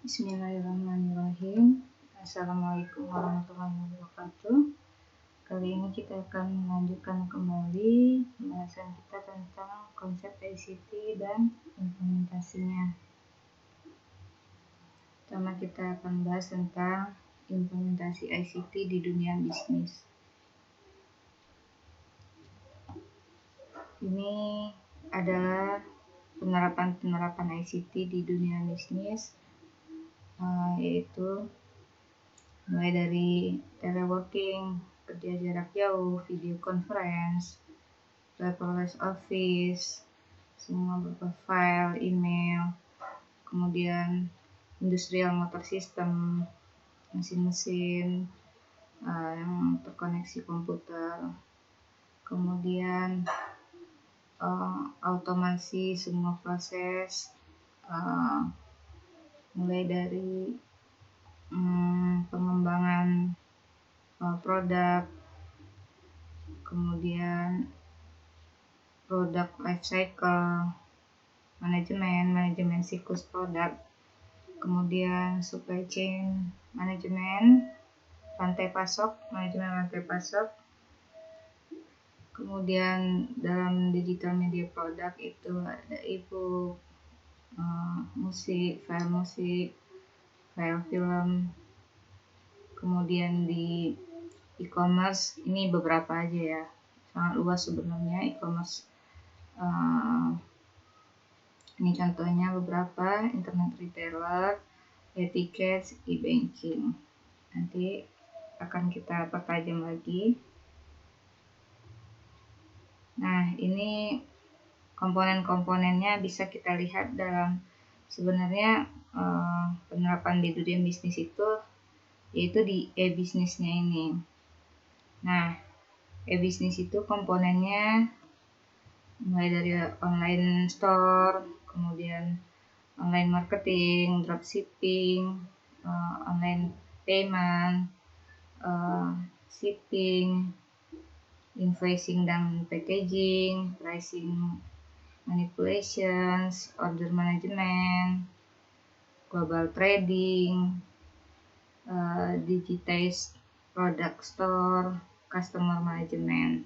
Bismillahirrahmanirrahim. Assalamualaikum warahmatullahi wabarakatuh. Kali ini kita akan melanjutkan kembali pembahasan kita tentang konsep ICT dan implementasinya. Pertama kita akan bahas tentang implementasi ICT di dunia bisnis. Ini adalah penerapan ICT di dunia bisnis, yaitu mulai dari teleworking, kerja jarak jauh, video conference, paperless office, semua berupa file, email, kemudian industrial motor system, mesin-mesin yang terkoneksi komputer, kemudian automasi semua proses, mulai dari pengembangan produk, kemudian produk life cycle, manajemen siklus produk, kemudian supply chain manajemen, manajemen rantai pasok, kemudian dalam digital media produk itu ada e-book, musik, file film, kemudian di e-commerce ini beberapa aja ya, sangat luas sebenarnya e-commerce. Ini contohnya beberapa: internet retailer, e-tickets, e-banking. Nanti akan kita pertajam lagi. Nah, ini komponen-komponennya bisa kita lihat dalam sebenarnya penerapan di dunia bisnis itu, yaitu di e-bisnisnya ini. Nah, e-bisnis itu komponennya mulai dari online store, kemudian online marketing, dropshipping, online payment, shipping, invoicing dan packaging, pricing manipulations, order management, global trading, digitized product store, customer management.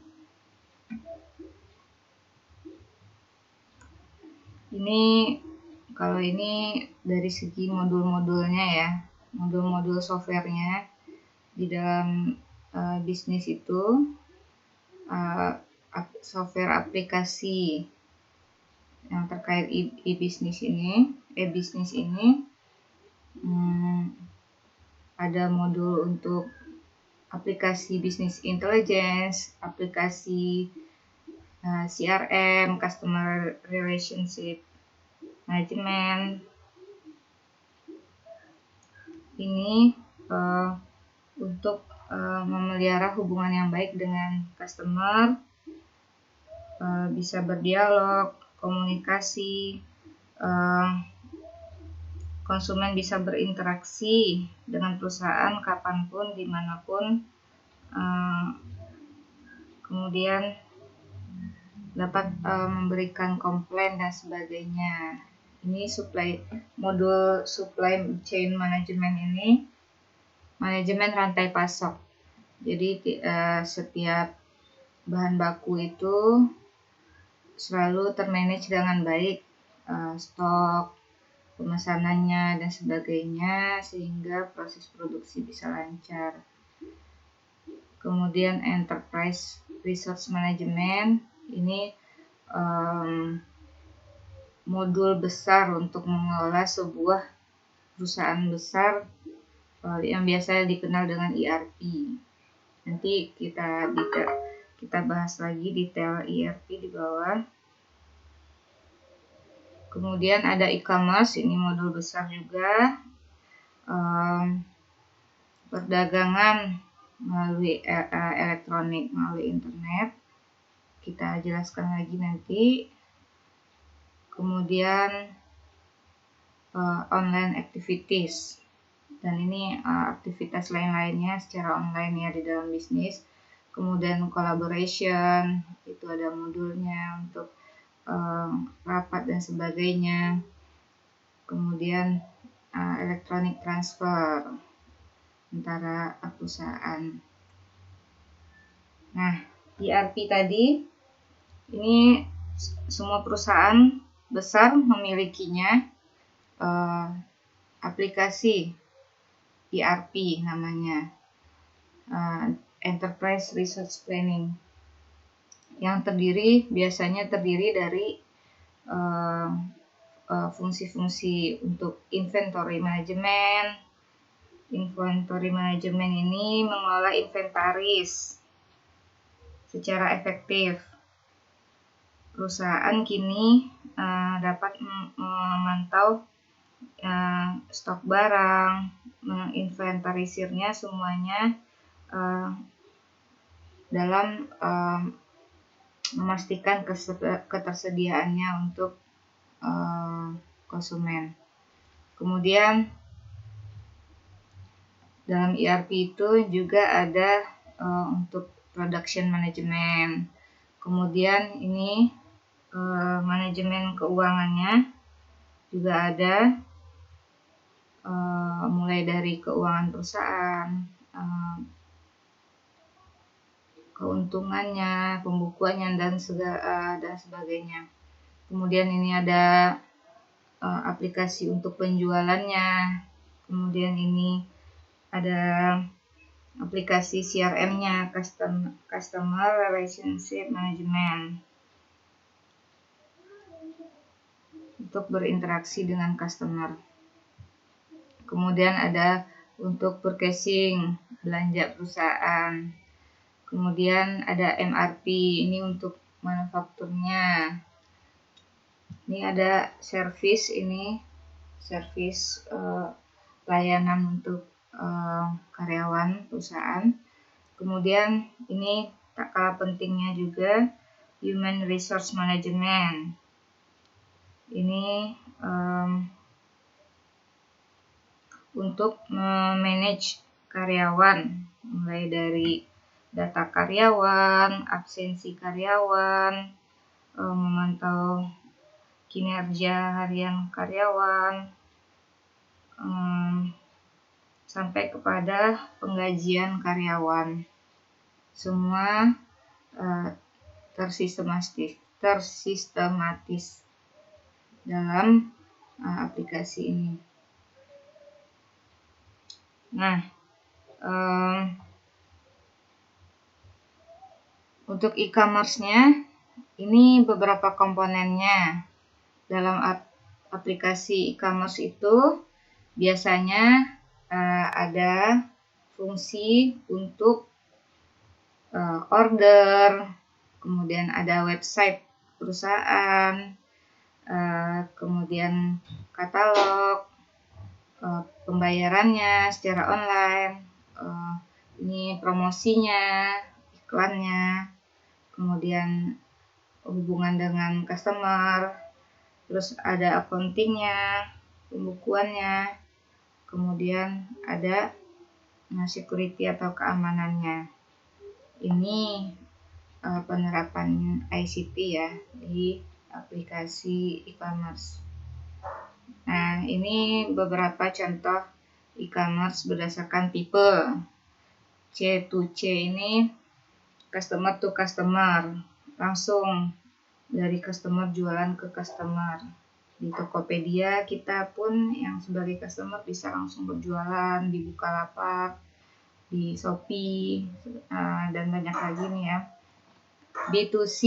Kalau ini dari segi modul-modulnya ya, modul-modul softwarenya di dalam bisnis itu, software aplikasi yang terkait e-bisnis ini, ada modul untuk aplikasi business intelligence, aplikasi CRM, customer relationship management. Ini untuk memelihara hubungan yang baik dengan customer, bisa berdialog, komunikasi, konsumen bisa berinteraksi dengan perusahaan kapanpun, dimanapun, kemudian dapat memberikan komplain dan sebagainya. Ini modul supply chain management ini, manajemen rantai pasok. Jadi setiap bahan baku itu selalu termanage dengan baik, stok, pemesanannya dan sebagainya, sehingga proses produksi bisa lancar. Kemudian enterprise resource management, ini modul besar untuk mengelola sebuah perusahaan besar yang biasa dikenal dengan ERP. Nanti kita bahas lagi detail ERP di bawah. Kemudian ada e-commerce, ini modul besar juga, perdagangan melalui elektronik, melalui internet. Kita jelaskan lagi nanti. Kemudian online activities, dan ini aktivitas lain-lainnya secara online ya di dalam bisnis. Kemudian collaboration, itu ada modulnya untuk rapat dan sebagainya. Kemudian electronic transfer antara perusahaan. Nah, ERP tadi ini semua perusahaan besar memilikinya, aplikasi ERP namanya, Enterprise Resource Planning, yang biasanya terdiri dari fungsi-fungsi untuk inventory management. Inventory management ini mengelola inventaris secara efektif. Perusahaan kini dapat memantau stok barang, menginventarisirnya semuanya dalam memastikan ketersediaannya untuk konsumen. Kemudian dalam ERP itu juga ada untuk production management. Kemudian ini manajemen keuangannya juga ada, mulai dari keuangan perusahaan, keuntungannya, pembukuannya, dan sebagainya. Kemudian ini ada aplikasi untuk penjualannya. Kemudian ini ada aplikasi CRM-nya, Customer Relationship Management, untuk berinteraksi dengan customer. Kemudian ada untuk purchasing, belanja perusahaan. Kemudian ada MRP, ini untuk manufakturnya. Ini ada service, layanan untuk karyawan perusahaan. Kemudian ini tak kalah pentingnya juga Human Resource Management. Ini untuk memanage karyawan, mulai dari data karyawan, absensi karyawan, memantau kinerja harian karyawan, sampai kepada penggajian karyawan. Semua tersistematis dalam aplikasi ini. Nah, untuk e-commerce-nya ini beberapa komponennya. Dalam aplikasi e-commerce itu biasanya ada fungsi untuk order, kemudian ada website perusahaan, kemudian katalog, pembayarannya secara online, ini promosinya, iklannya, kemudian hubungan dengan customer, terus ada accountingnya, pembukuannya, kemudian ada security atau keamanannya. Ini penerapan ICT ya di aplikasi e-commerce. Nah, ini beberapa contoh e-commerce berdasarkan tipe. C2C ini customer to customer, langsung dari customer jualan ke customer. Di Tokopedia kita pun yang sebagai customer bisa langsung berjualan di Bukalapak, di Shopee, dan banyak lagi nih ya. B2C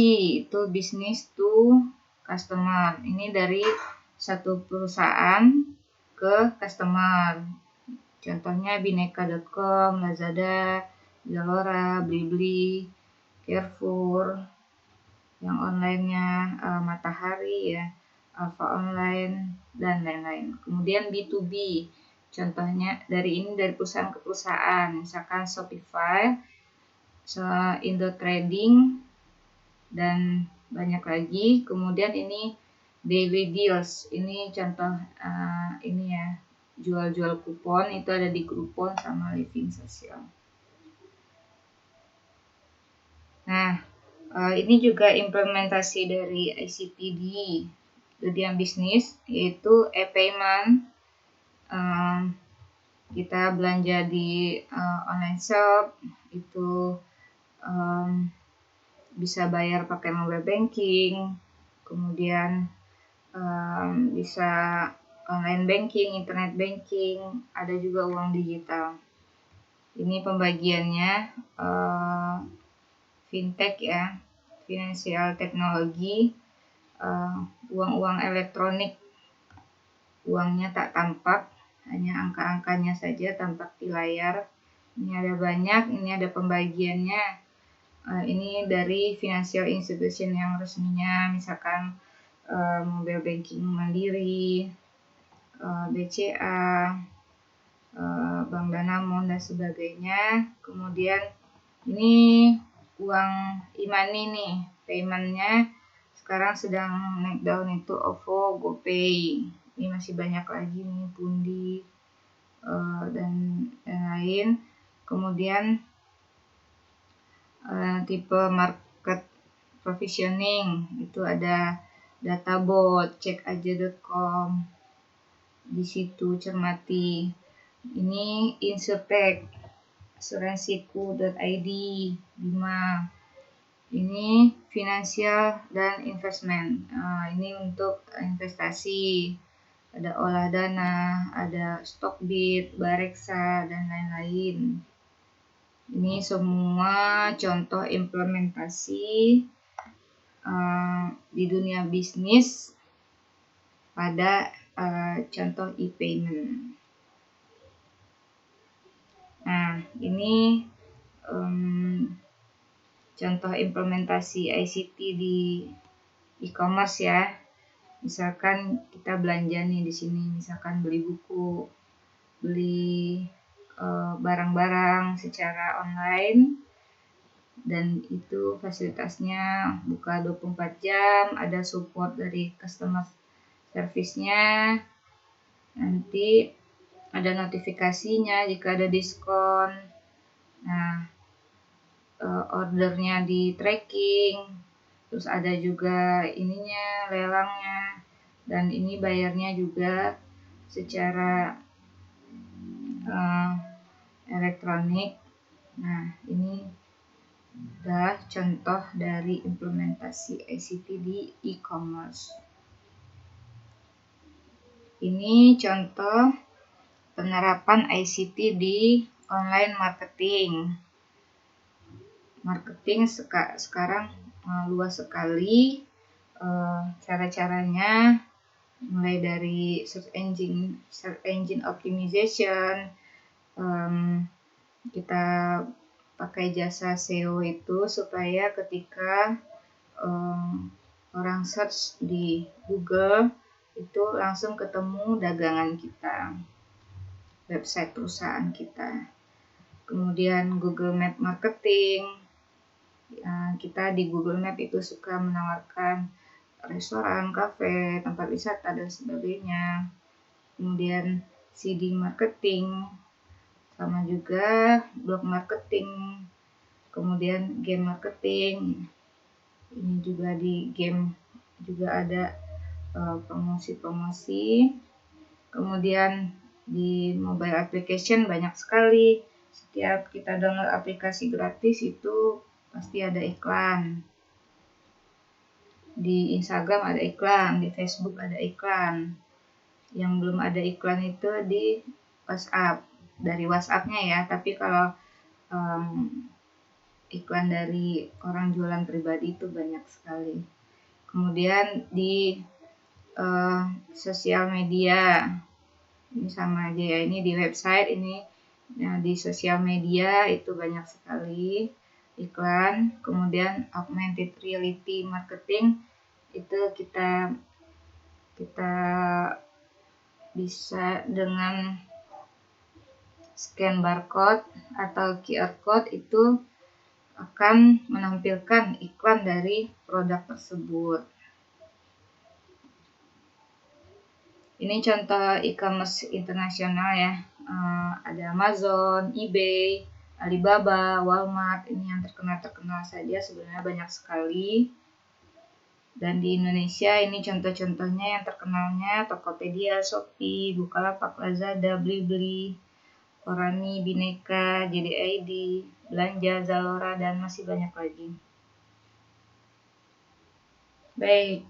itu business to customer. Ini dari satu perusahaan ke customer. Contohnya bineka.com, Lazada, Zalora, Blibli, Carrefour, yang online-nya Matahari ya, Alfa Online, dan lain-lain. Kemudian B2B, contohnya dari perusahaan ke perusahaan, misalkan Shopify, Indo Trading, dan banyak lagi. Kemudian ini Daily Deals, ini contoh ini ya, jual-jual kupon, itu ada di Groupon sama Living Social. Nah, ini juga implementasi dari ICT di dunia bisnis, yaitu e-payment, kita belanja di online shop itu bisa bayar pakai mobile banking, kemudian bisa online banking, internet banking, ada juga uang digital. Ini pembagiannya fintech ya, financial technology, uang-uang elektronik, uangnya tak tampak, hanya angka-angkanya saja tampak di layar. Ini ada banyak, ini ada pembagiannya. Ini dari financial institution yang resminya, misalkan mobile banking Mandiri, BCA, Bank Danamon dan sebagainya. Kemudian ini uang e-money nih, paymentnya sekarang sedang naik daun itu OVO, GoPay. Ini masih banyak lagi nih, Pundi dan lain. Kemudian tipe market provisioning itu ada databot, cekaja.com, di situ cermati. Ini insurtech, asuransiku.id, Bima. Ini finansial dan investment. Ini untuk investasi. Ada olah dana, ada Stockbit, Bareksa dan lain-lain. Ini semua contoh implementasi di dunia bisnis pada contoh e-payment. Nah, ini contoh implementasi ICT di e-commerce ya. Misalkan kita belanja nih di sini, misalkan beli buku, beli barang-barang secara online, dan itu fasilitasnya buka 24 jam, ada support dari customer service-nya, nanti ada notifikasinya jika ada diskon. Nah, ordernya di tracking, terus ada juga ininya, lelangnya, dan ini bayarnya juga secara elektronik. Nah, ini adalah contoh dari implementasi ICT di e-commerce. Ini contoh penerapan ICT di online marketing. Marketing sekarang luas sekali cara-caranya, mulai dari search engine optimization, kita pakai jasa SEO itu supaya ketika orang search di Google itu langsung ketemu dagangan kita, website perusahaan kita. Kemudian Google Map Marketing, kita di Google Map itu suka menawarkan restoran, kafe, tempat wisata dan sebagainya. Kemudian CD marketing, sama juga blog marketing, kemudian game marketing. Ini juga di game juga ada promosi-promosi. Kemudian di mobile application banyak sekali. Setiap kita download aplikasi gratis itu pasti ada iklan. Di Instagram ada iklan, di Facebook ada iklan. Yang belum ada iklan itu di WhatsApp, dari WhatsApp-nya ya. Tapi kalau iklan dari orang jualan pribadi itu banyak sekali. Kemudian di sosial media, ini sama aja ya, ini di website, ini di sosial media itu banyak sekali iklan. Kemudian augmented reality marketing itu kita bisa dengan scan barcode atau QR code itu akan menampilkan iklan dari produk tersebut. Ini contoh e-commerce internasional ya. Ada Amazon, eBay, Alibaba, Walmart. Ini yang terkenal saja, sebenarnya banyak sekali. Dan di Indonesia ini contoh-contohnya yang terkenalnya Tokopedia, Shopee, Bukalapak, Lazada, Blibli, Orani, Bineka, JDID, Belanja, Zalora, dan masih banyak lagi. Baik,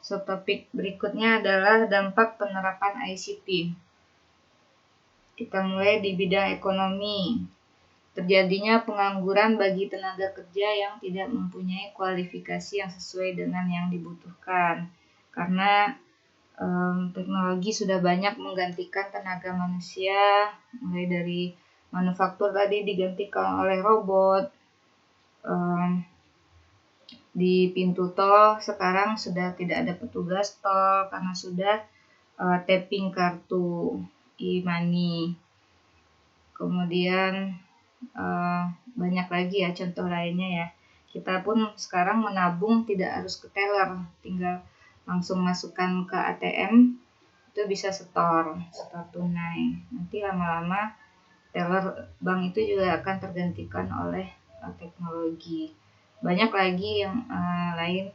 subtopik berikutnya adalah dampak penerapan ICT. Kita mulai di bidang ekonomi. Terjadinya pengangguran bagi tenaga kerja yang tidak mempunyai kualifikasi yang sesuai dengan yang dibutuhkan. Karena teknologi sudah banyak menggantikan tenaga manusia, mulai dari manufaktur tadi digantikan oleh robot. Di pintu tol sekarang sudah tidak ada petugas tol karena sudah tapping kartu e-money. Kemudian banyak lagi ya contoh lainnya ya. Kita pun sekarang menabung tidak harus ke teller, tinggal langsung masukkan ke ATM, itu bisa setor tunai. Nanti lama-lama teller bank itu juga akan tergantikan oleh teknologi. Banyak lagi yang lain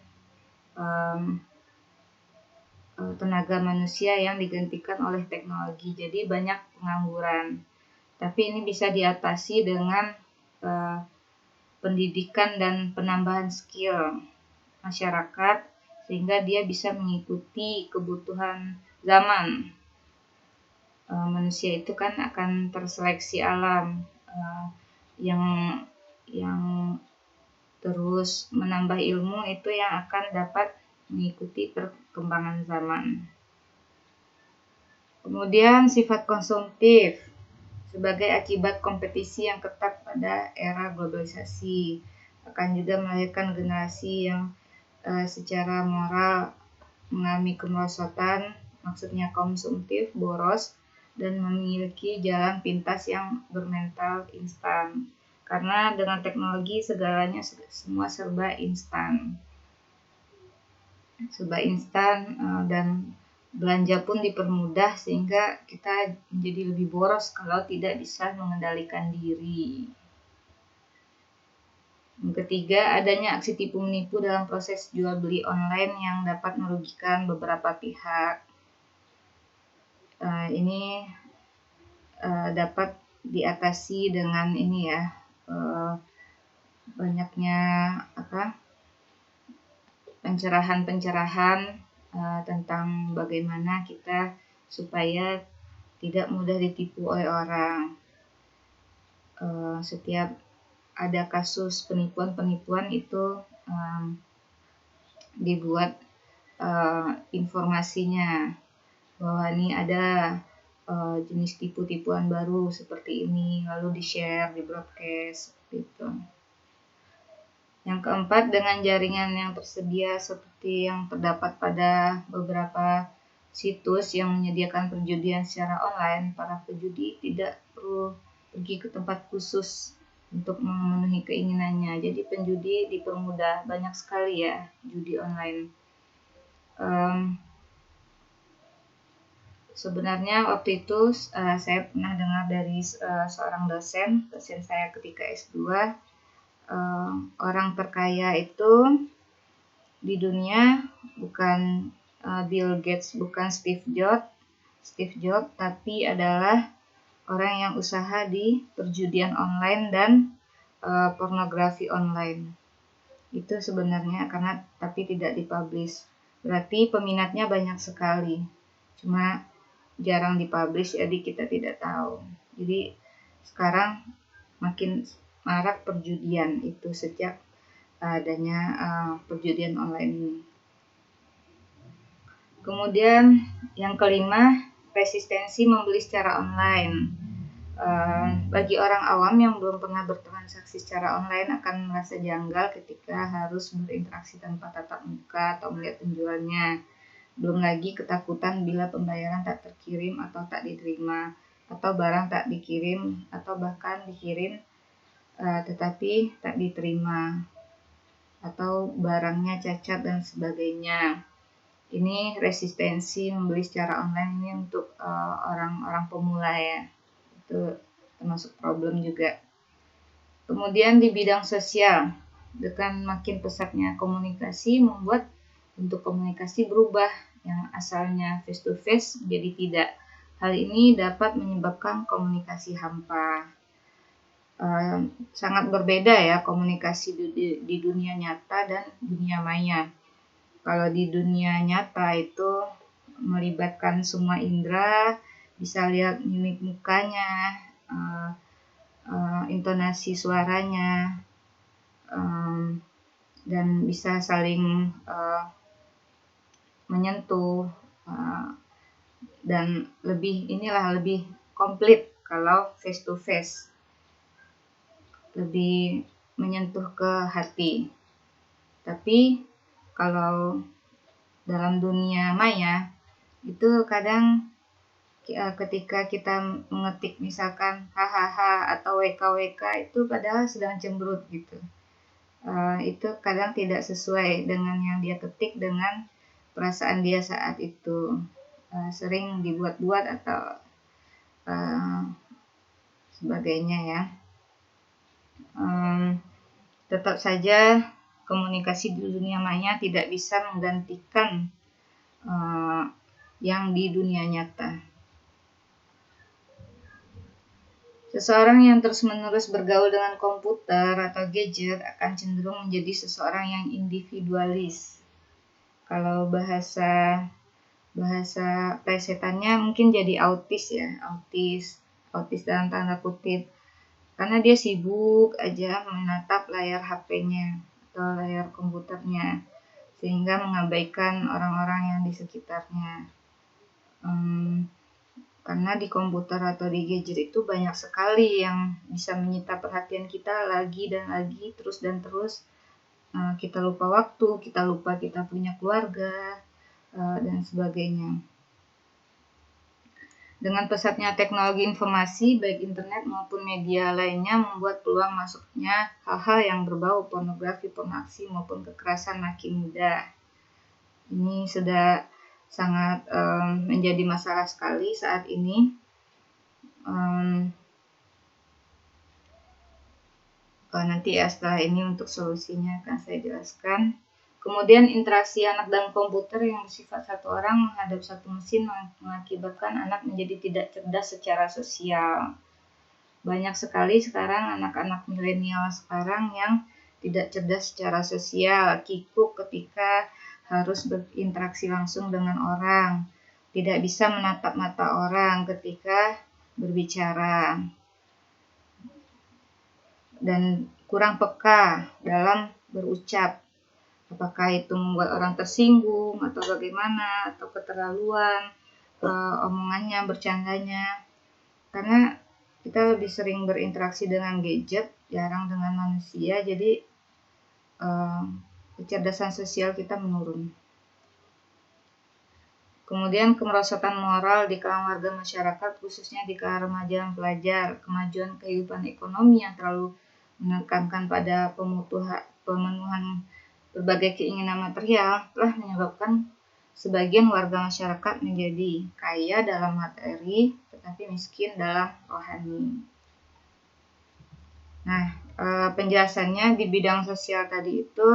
tenaga manusia yang digantikan oleh teknologi. Jadi banyak pengangguran. Tapi ini bisa diatasi dengan pendidikan dan penambahan skill masyarakat sehingga dia bisa mengikuti kebutuhan zaman. Manusia itu kan akan terseleksi alam yang terus menambah ilmu itu yang akan dapat mengikuti perkembangan zaman. Kemudian sifat konsumtif sebagai akibat kompetisi yang ketat pada era globalisasi akan juga melahirkan generasi yang secara moral mengalami kemerosotan, maksudnya konsumtif, boros, dan memiliki jalan pintas yang bermental instan. Karena dengan teknologi segalanya semua serba instan. Dan belanja pun dipermudah sehingga kita menjadi lebih boros kalau tidak bisa mengendalikan diri. Yang ketiga, adanya aksi tipu menipu dalam proses jual beli online yang dapat merugikan beberapa pihak. Ini dapat diatasi dengan ini ya, banyaknya pencerahan tentang bagaimana kita supaya tidak mudah ditipu oleh orang. Setiap ada kasus penipuan itu dibuat informasinya bahwa ini ada jenis tipu-tipuan baru seperti ini, lalu di-share, di-broadcast gitu. Yang keempat, dengan jaringan yang tersedia seperti yang terdapat pada beberapa situs yang menyediakan perjudian secara online, para pejudi tidak perlu pergi ke tempat khusus untuk memenuhi keinginannya. Jadi penjudi dipermudah, banyak sekali ya judi online. Sebenarnya waktu itu saya pernah dengar dari seorang dosen saya ketika S2, orang terkaya itu di dunia bukan Bill Gates, bukan Steve Jobs, tapi adalah orang yang usaha di perjudian online dan pornografi online. Itu sebenarnya tapi tidak dipublish. Berarti peminatnya banyak sekali. Cuma jarang dipublish, jadi kita tidak tahu. Jadi sekarang makin marak perjudian itu sejak adanya perjudian online ini. Kemudian yang kelima, resistensi membeli secara online. Bagi orang awam yang belum pernah bertransaksi secara online akan merasa janggal ketika harus berinteraksi tanpa tatap muka atau melihat penjualnya. Belum lagi ketakutan bila pembayaran tak terkirim atau tak diterima, atau barang tak dikirim atau bahkan dikirim tetapi tak diterima, atau barangnya cacat dan sebagainya. Ini resistensi membeli secara online ini untuk orang-orang pemula ya. Itu termasuk problem juga. Kemudian di bidang sosial, dengan makin pesatnya komunikasi membuat bentuk komunikasi berubah, yang asalnya face to face menjadi tidak. Hal ini dapat menyebabkan komunikasi hampa. Sangat berbeda ya komunikasi di dunia nyata dan dunia maya. Kalau di dunia nyata itu melibatkan semua indera, bisa lihat mimik mukanya, intonasi suaranya, dan bisa saling menyentuh, dan lebih komplit kalau face to face, lebih menyentuh ke hati. Tapi kalau dalam dunia maya itu kadang ketika kita mengetik misalkan hahaha atau wkwk itu padahal sedang cemberut gitu. Itu kadang tidak sesuai dengan yang dia ketik dengan perasaan dia saat itu. Sering dibuat-buat atau sebagainya ya. Tetap saja komunikasi di dunia maya tidak bisa menggantikan yang di dunia nyata. Seseorang yang terus-menerus bergaul dengan komputer atau gadget akan cenderung menjadi seseorang yang individualis. Kalau bahasa plesetannya mungkin jadi autis ya, autis dalam tanda kutip. Karena dia sibuk aja menatap layar HP-nya atau layar komputernya, sehingga mengabaikan orang-orang yang di sekitarnya. Karena di komputer atau di gadget itu banyak sekali yang bisa menyita perhatian kita lagi dan lagi, terus dan terus. Kita lupa waktu, kita lupa kita punya keluarga, dan sebagainya. Dengan pesatnya teknologi informasi, baik internet maupun media lainnya membuat peluang masuknya hal-hal yang berbau pornografi, pornografi maupun kekerasan makin mudah. Ini sudah sangat menjadi masalah sekali saat ini. Nanti ya setelah ini untuk solusinya akan saya jelaskan. Kemudian interaksi anak dan komputer yang bersifat satu orang menghadap satu mesin mengakibatkan anak menjadi tidak cerdas secara sosial. Banyak sekali sekarang anak-anak milenial sekarang yang tidak cerdas secara sosial, kikuk ketika harus berinteraksi langsung dengan orang, tidak bisa menatap mata orang ketika berbicara, dan kurang peka dalam berucap. Apakah itu membuat orang tersinggung atau bagaimana, atau keterlaluan omongannya, bercandanya. Karena kita lebih sering berinteraksi dengan gadget, jarang dengan manusia, jadi kecerdasan sosial kita menurun. Kemudian kemerosotan moral di kalangan warga masyarakat, khususnya di kalangan remaja dan pelajar, kemajuan kehidupan ekonomi yang terlalu menekankan pada pemenuhan berbagai keinginan material telah menyebabkan sebagian warga masyarakat menjadi kaya dalam materi tetapi miskin dalam rohani. Nah, penjelasannya di bidang sosial tadi itu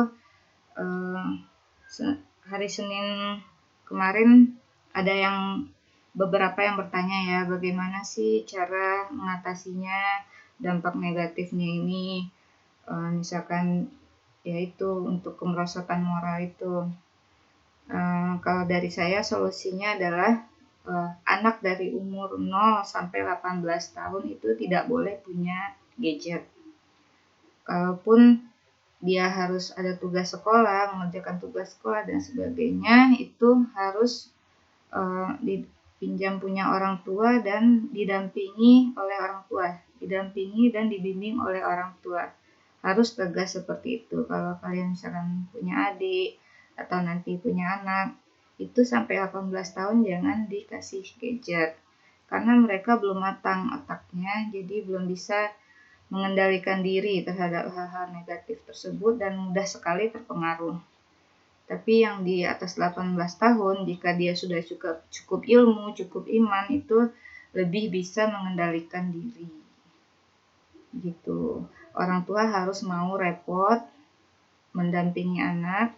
hari Senin kemarin ada beberapa yang bertanya ya, bagaimana sih cara mengatasinya, dampak negatifnya ini, misalkan yaitu untuk kemerosotan moral itu. Kalau dari saya solusinya adalah anak dari umur 0 sampai 18 tahun itu tidak boleh punya gadget. Kalaupun dia harus ada tugas sekolah, mengerjakan tugas sekolah dan sebagainya, itu harus dipinjam punya orang tua dan didampingi oleh orang tua, didampingi dan dibimbing oleh orang tua. Harus tegas seperti itu. Kalau kalian misalkan punya adik atau nanti punya anak, itu sampai 18 tahun jangan dikasih gadget. Karena mereka belum matang otaknya, jadi belum bisa mengendalikan diri terhadap hal-hal negatif tersebut dan mudah sekali terpengaruh. Tapi yang di atas 18 tahun, jika dia sudah cukup ilmu, cukup iman, itu lebih bisa mengendalikan diri. Gitu. Orang tua harus mau repot mendampingi anak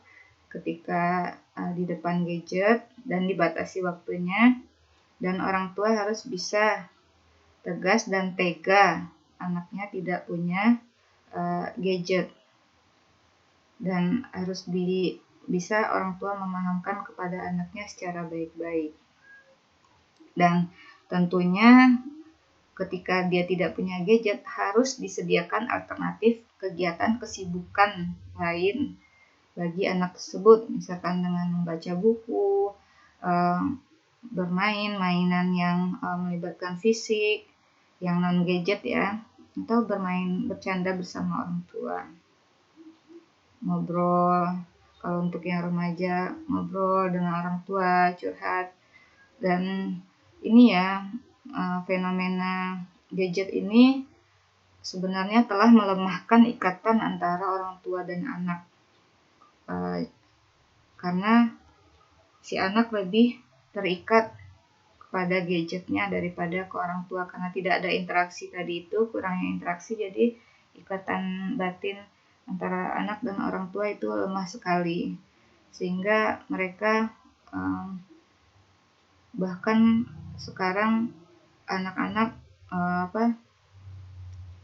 ketika di depan gadget dan dibatasi waktunya, Dan orang tua harus bisa tegas dan tega anaknya tidak punya gadget, dan harus bisa orang tua memahamkan kepada anaknya secara baik-baik. Dan tentunya ketika dia tidak punya gadget, harus disediakan alternatif kegiatan kesibukan lain bagi anak tersebut, misalkan dengan membaca buku, bermain mainan yang melibatkan fisik, yang non gadget ya, atau bercanda bersama orang tua, ngobrol. Kalau untuk yang remaja, ngobrol dengan orang tua, curhat. Dan ini ya, fenomena gadget ini sebenarnya telah melemahkan ikatan antara orang tua dan anak, karena si anak lebih terikat kepada gadgetnya daripada ke orang tua, karena tidak ada interaksi tadi itu, kurangnya interaksi, jadi ikatan batin antara anak dan orang tua itu lemah sekali, sehingga mereka bahkan sekarang anak-anak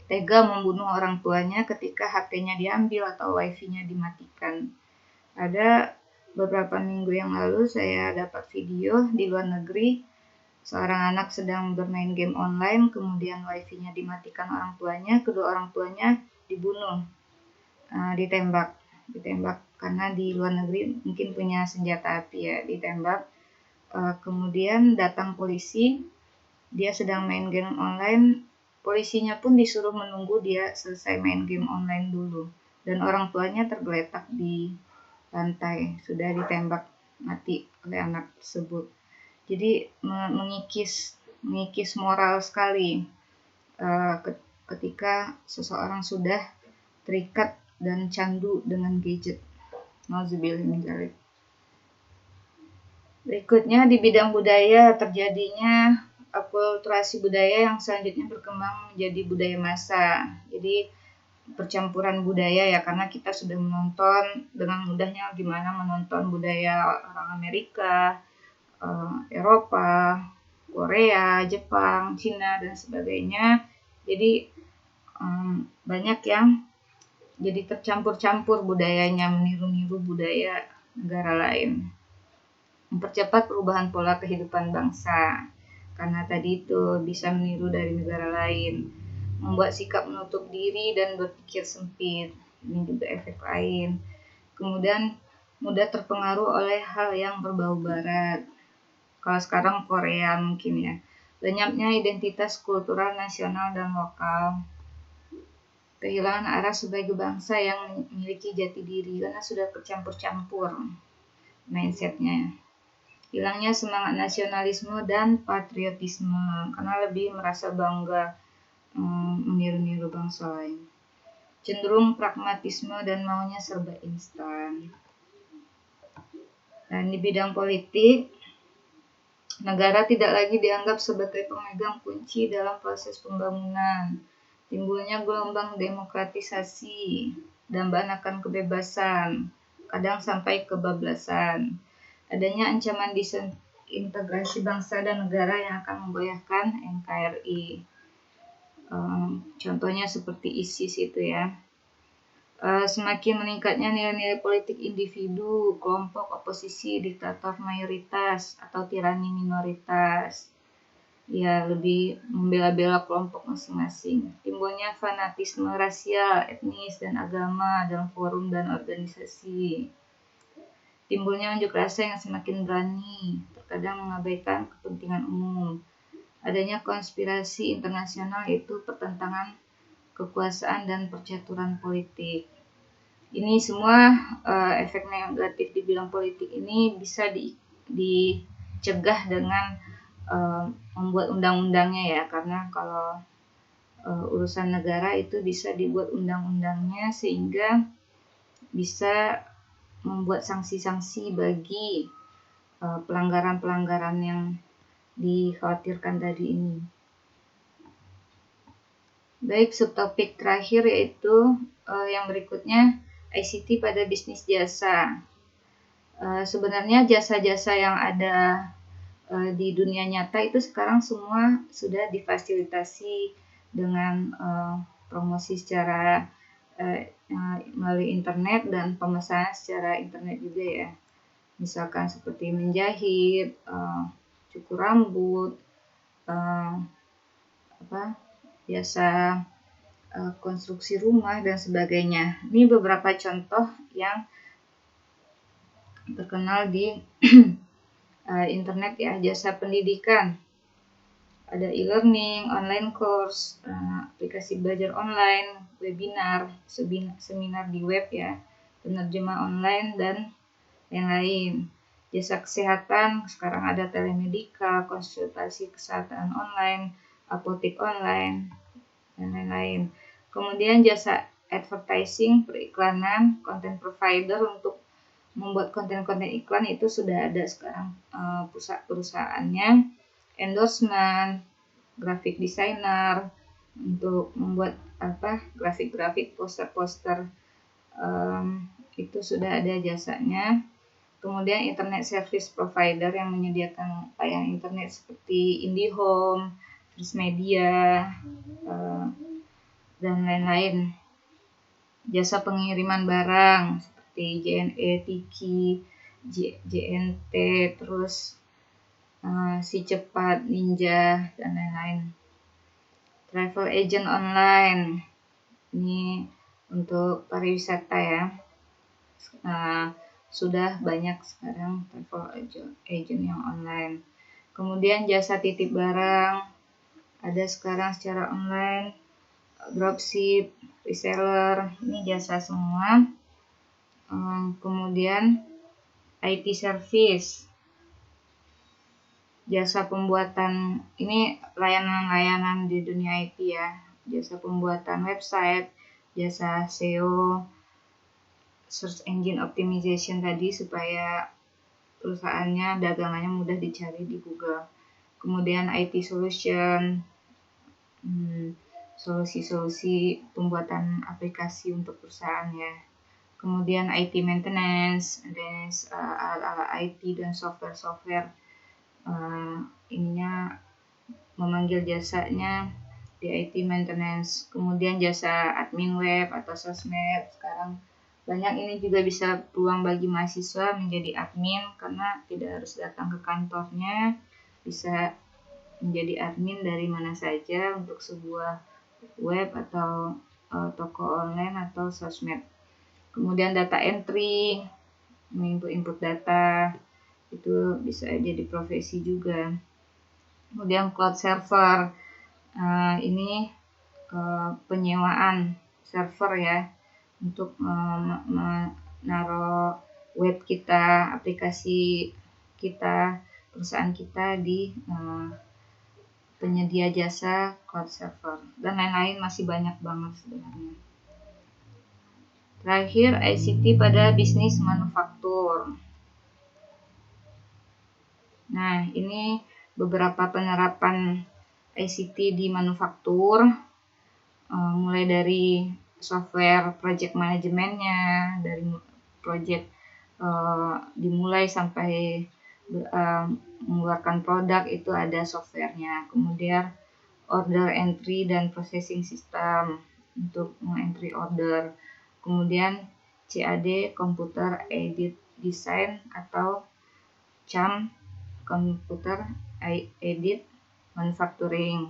tega membunuh orang tuanya ketika HP-nya diambil atau wifi-nya dimatikan. Ada beberapa minggu yang lalu saya dapat video di luar negeri, seorang anak sedang bermain game online, kemudian wifi-nya dimatikan orang tuanya, kedua orang tuanya dibunuh, ditembak karena di luar negeri mungkin punya senjata api ya, ditembak. Kemudian datang polisi, dia sedang main game online, polisinya pun disuruh menunggu dia selesai main game online dulu, dan orang tuanya tergeletak di lantai, sudah ditembak mati oleh anak tersebut. Jadi mengikis moral sekali ketika seseorang sudah terikat dan candu dengan gadget. Nauzubillah min dzalik. Berikutnya di bidang budaya, terjadinya akulturasi budaya yang selanjutnya berkembang menjadi budaya massa. Jadi percampuran budaya ya, karena kita sudah menonton dengan mudahnya gimana menonton budaya orang Amerika, Eropa, Korea, Jepang, Cina dan sebagainya. Jadi banyak yang jadi tercampur-campur budayanya, meniru-niru budaya negara lain. Mempercepat perubahan pola kehidupan bangsa, karena tadi itu bisa meniru dari negara lain. Membuat sikap menutup diri dan berpikir sempit, ini juga efek lain. Kemudian mudah terpengaruh oleh hal yang berbau barat. Kalau sekarang Korea mungkin ya. Lenyapnya identitas kultural nasional dan lokal. Kehilangan arah sebagai bangsa yang memiliki jati diri karena sudah bercampur-campur mindsetnya. Hilangnya semangat nasionalisme dan patriotisme karena lebih merasa bangga meniru-niru bangsa lain. Cenderung pragmatisme dan maunya serba instan. Dan di bidang politik, negara tidak lagi dianggap sebagai pemegang kunci dalam proses pembangunan. Timbulnya gelombang demokratisasi, dambaan akan kebebasan, kadang sampai kebablasan. Adanya ancaman disintegrasi bangsa dan negara yang akan memgoyahkan NKRI. Contohnya seperti ISIS itu ya. Semakin meningkatnya nilai-nilai politik individu, kelompok oposisi, diktator mayoritas atau tirani minoritas. Ya, lebih membela-bela kelompok masing-masing. Timbulnya fanatisme rasial, etnis, dan agama dalam forum dan organisasi. Timbulnya unjuk rasa yang semakin berani, terkadang mengabaikan kepentingan umum. Adanya konspirasi internasional, yaitu pertentangan kekuasaan dan percaturan politik. Ini semua efek negatif di bidang politik ini bisa dicegah dengan membuat undang-undangnya ya, karena kalau urusan negara itu bisa dibuat undang-undangnya sehingga bisa membuat sanksi-sanksi bagi pelanggaran-pelanggaran yang dikhawatirkan tadi ini. Baik, subtopik terakhir yaitu yang berikutnya, ICT pada bisnis jasa. Sebenarnya jasa-jasa yang ada di dunia nyata itu sekarang semua sudah difasilitasi dengan promosi secara melalui internet dan pemesanan secara internet juga ya. Misalkan seperti menjahit, cukur rambut, biasa konstruksi rumah dan sebagainya. Ini beberapa contoh yang terkenal di internet ya. Jasa pendidikan, ada e-learning, online course, aplikasi belajar online, webinar, seminar di web ya, penerjemah online dan lain-lain. Jasa kesehatan, sekarang ada telemedika, konsultasi kesehatan online, apotek online, dan lain-lain. Kemudian jasa advertising, periklanan, content provider untuk membuat konten-konten iklan itu sudah ada sekarang perusahaannya. Endorsement, graphic designer untuk membuat grafik-grafik, poster-poster, itu sudah ada jasanya. Kemudian internet service provider yang menyediakan layanan internet seperti IndiHome, First Media, dan lain-lain. Jasa pengiriman barang seperti JNE, Tiki, JNT, terus Si Cepat, Ninja, dan lain-lain. Travel agent online, ini untuk pariwisata ya. Sudah banyak sekarang travel agent yang online. Kemudian jasa titip barang, ada sekarang secara online, dropship, reseller, ini jasa semua. Kemudian IT service, jasa pembuatan, ini layanan-layanan di dunia IT ya, jasa pembuatan website, jasa SEO, search engine optimization tadi supaya perusahaannya, dagangannya mudah dicari di Google. Kemudian IT solution, solusi-solusi pembuatan aplikasi untuk perusahaan ya. Kemudian IT maintenance, alat-alat IT dan software ininya memanggil jasanya di IT maintenance. Kemudian jasa admin web atau sosmed, sekarang banyak ini juga bisa peluang bagi mahasiswa menjadi admin karena tidak harus datang ke kantornya, bisa menjadi admin dari mana saja untuk sebuah web atau toko online atau sosmed. Kemudian data entry, input data, itu bisa jadi profesi juga. Kemudian cloud server, ini penyewaan server ya untuk menaruh web kita, aplikasi kita, perusahaan kita di penyedia jasa cloud server, dan lain-lain masih banyak banget sebenarnya. Terakhir, ICT pada bisnis manufaktur. Nah, ini beberapa penerapan ICT di manufaktur, mulai dari software project manajemennya, dari project dimulai sampai mengeluarkan produk itu ada softwarenya. Kemudian order entry dan processing system untuk meng-entry order. Kemudian CAD, computer aided design atau CAM, computer aided manufacturing,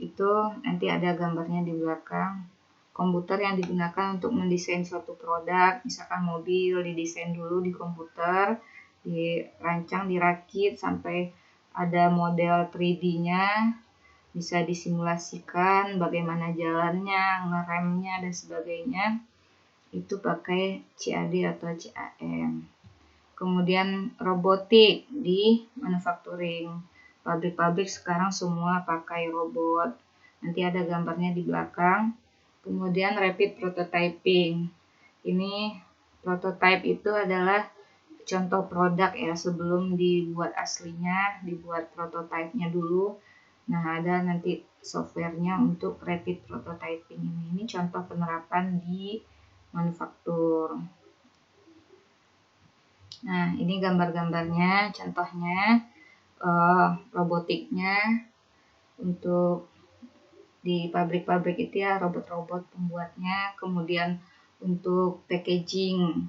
itu nanti ada gambarnya di belakang. Komputer yang digunakan untuk mendesain suatu produk, misalkan mobil, didesain dulu di komputer, dirancang, dirakit sampai ada model 3D-nya, bisa disimulasikan bagaimana jalannya, ngeremnya dan sebagainya, itu pakai CAD atau CAM. Kemudian robotik di manufacturing, pabrik-pabrik sekarang semua pakai robot, nanti ada gambarnya di belakang. Kemudian rapid prototyping, ini prototype itu adalah contoh produk ya, sebelum dibuat aslinya, dibuat prototipenya dulu. Nah, ada nanti softwarenya untuk rapid prototyping ini contoh penerapan di manufaktur. Nah, ini gambar-gambarnya, contohnya robotiknya untuk di pabrik-pabrik itu ya, robot-robot pembuatnya. Kemudian untuk packaging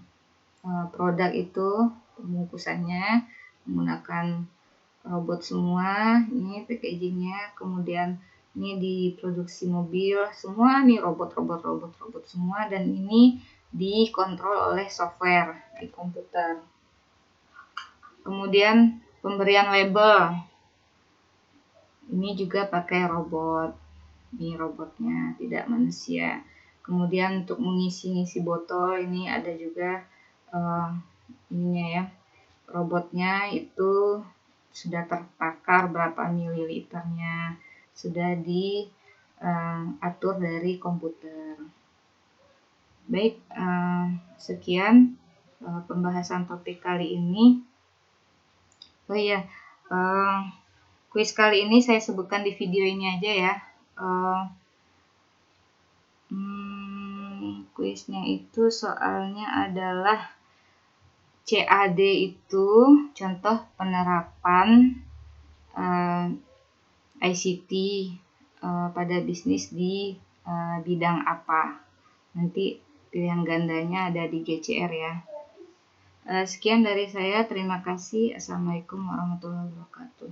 produk itu pembungkusannya menggunakan robot semua. Ini packagingnya. Kemudian ini di produksi mobil semua nih robot semua, dan ini dikontrol oleh software di komputer. Kemudian pemberian label ini juga pakai robot. Ini robotnya, tidak manusia. Kemudian untuk mengisi botol ini ada juga ininya ya, robotnya itu sudah tertakar berapa mililiternya, sudah diatur dari komputer. Baik, sekian pembahasan topik kali ini. Oh iya, kuis kali ini saya sebutkan di video ini aja ya. Kuisnya itu soalnya adalah CAD itu contoh penerapan ICT pada bisnis di bidang apa. Nanti pilihan gandanya ada di GCR ya. Sekian dari saya, terima kasih. Assalamualaikum warahmatullahi wabarakatuh.